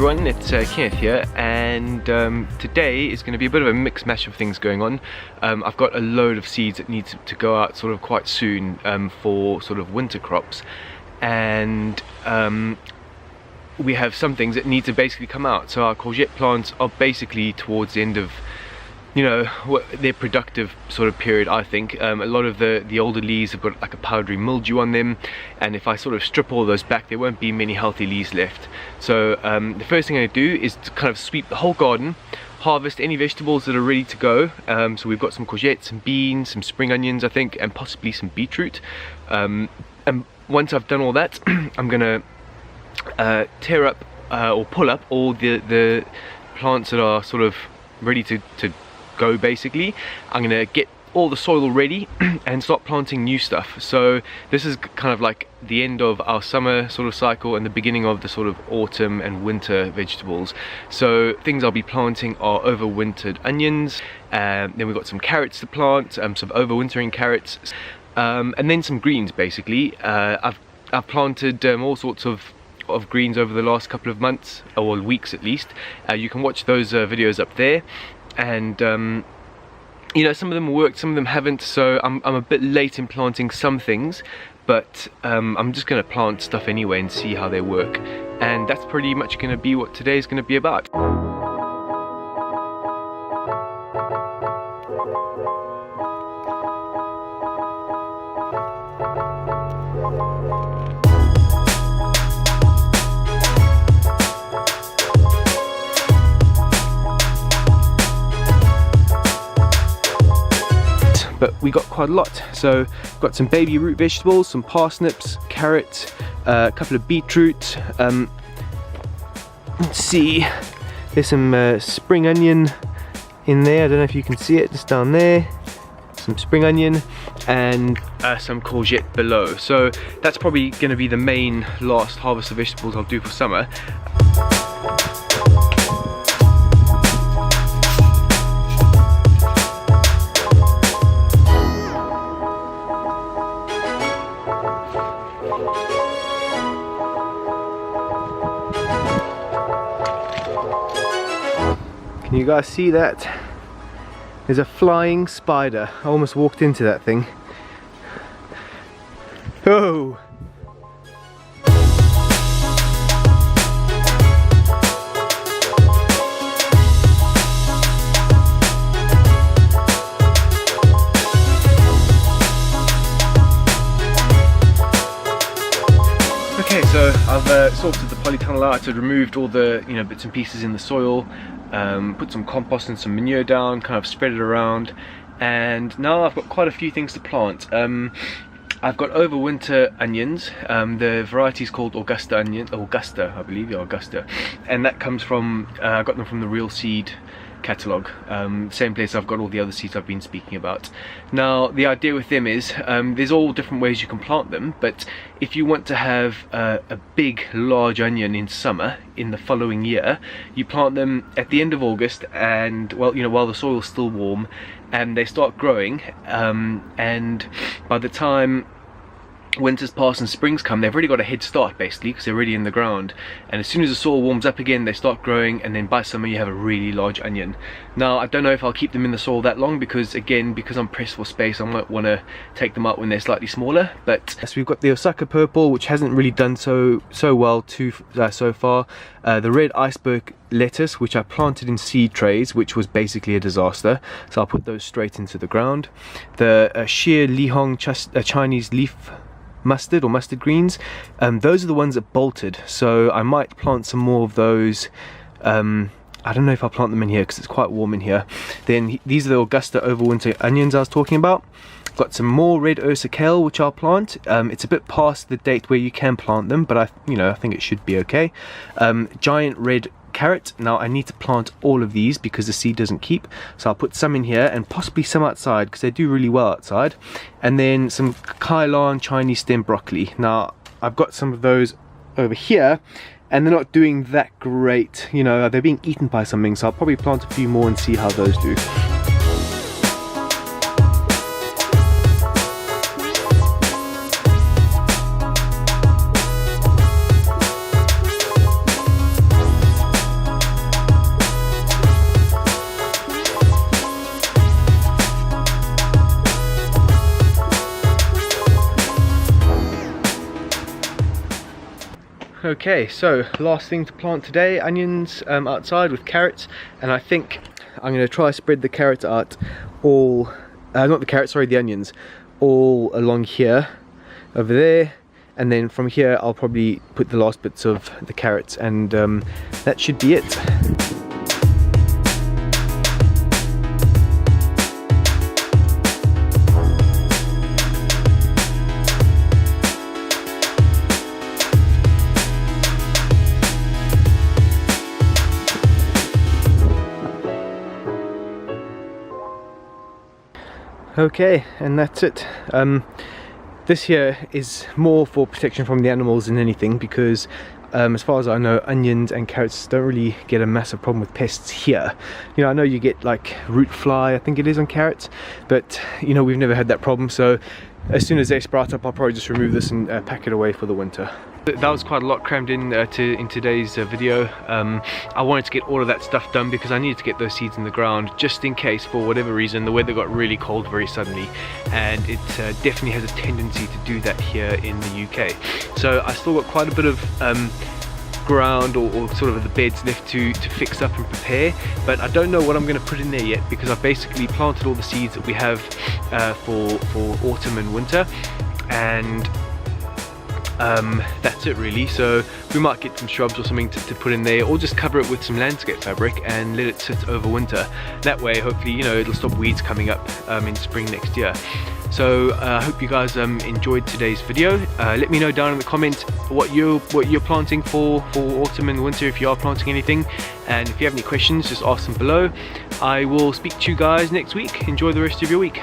everyone, it's Kenneth here, and today is going to be a bit of a mixed mash of things going on. I've got a load of seeds that need to go out sort of quite soon for sort of winter crops, and we have some things that need to basically come out. So our courgette plants are basically towards the end of, you know, their productive sort of period, I think. A lot of the older leaves have got like a powdery mildew on them, and if I sort of strip all those back, there won't be many healthy leaves left. So the first thing I do is to kind of sweep the whole garden, harvest any vegetables that are ready to go. So we've got some courgettes, some beans, some spring onions, I think, and possibly some beetroot. And once I've done all that, I'm gonna tear up or pull up all the plants that are sort of ready to go. Basically, I'm gonna get all the soil ready and start planting new stuff. So this is kind of like the end of our summer sort of cycle and the beginning of the sort of autumn and winter vegetables. So things I'll be planting are overwintered onions, then we've got some carrots to plant, some overwintering carrots, and then some greens. Basically, I've planted all sorts of greens over the last couple of months, or weeks at least. You can watch those videos up there, and you know, some of them worked, some of them haven't, so I'm a bit late in planting some things, but I'm just going to plant stuff anyway and see how they work, and that's pretty much going to be what today is going to be about. But we got quite a lot. So got some baby root vegetables, some parsnips, carrots, a couple of beetroot. Let's see, there's some spring onion in there. I don't know if you can see it, just down there. Some spring onion and some courgette below. So that's probably going to be the main last harvest of vegetables I'll do for summer. Can you guys see that? There's a flying spider. I almost walked into that thing. Oh! Okay, so I've sorted the polytunnel out. I've removed all the bits and pieces in the soil, put some compost and some manure down, kind of spread it around, and now I've got quite a few things to plant. I've got overwinter onions. The variety is called Augusta I believe, yeah, Augusta, and that comes from I got them from the Real Seed catalogue, same place I've got all the other seeds I've been speaking about. Now the idea with them is there's all different ways you can plant them, but if you want to have a big large onion in summer in the following year, you plant them at the end of August, and well, while the soil's still warm, and they start growing, and by the time winters pass and springs come, they've already got a head start basically, because they're already in the ground, and as soon as the soil warms up again, they start growing, and then by summer you have a really large onion. Now I don't know if I'll keep them in the soil that long, because again, because I'm pressed for space, I might want to take them out when they're slightly smaller. But so we've got the Osaka purple, which hasn't really done so well so far. The red iceberg lettuce, which I planted in seed trays, which was basically a disaster, so I'll put those straight into the ground. The sheer Lihong Chinese leaf mustard or mustard greens, those are the ones that bolted, so I might plant some more of those. I don't know if I'll plant them in here because it's quite warm in here. Then these are the Augusta overwinter onions I was talking about. Got some more red Ursa kale, which I'll plant. It's a bit past the date where you can plant them, but I think it should be okay. Giant red carrot. Now I need to plant all of these because the seed doesn't keep, so I'll put some in here and possibly some outside because they do really well outside. And then some khailaan Chinese stem broccoli. Now I've got some of those over here, and they're not doing that great, they're being eaten by something, so I'll probably plant a few more and see how those do. Okay, so last thing to plant today, onions outside with carrots, and I think I'm going to try to spread the carrots out all, not the carrots, sorry, the onions, all along here, over there, and then from here I'll probably put the last bits of the carrots, and that should be it. Okay, and that's it. This here is more for protection from the animals than anything, because as far as I know, onions and carrots don't really get a massive problem with pests here. You know, I know you get like root fly, I think it is, on carrots, but you know, we've never had that problem. So as soon as they sprout up, I'll probably just remove this and pack it away for the winter. That was quite a lot crammed in today's video. I wanted to get all of that stuff done because I needed to get those seeds in the ground just in case, for whatever reason, the weather got really cold very suddenly, and it definitely has a tendency to do that here in the UK. So I still got quite a bit of ground or sort of the beds left to fix up and prepare, but I don't know what I'm going to put in there yet, because I've basically planted all the seeds that we have for autumn and winter, and that's it really. So we might get some shrubs or something to put in there, or just cover it with some landscape fabric and let it sit over winter. That way, hopefully, you know, it'll stop weeds coming up in spring next year. So I hope you guys enjoyed today's video. Let me know down in the comments what you're planting for autumn and winter, if you are planting anything, and if you have any questions, just ask them below. I will speak to you guys next week. Enjoy the rest of your week.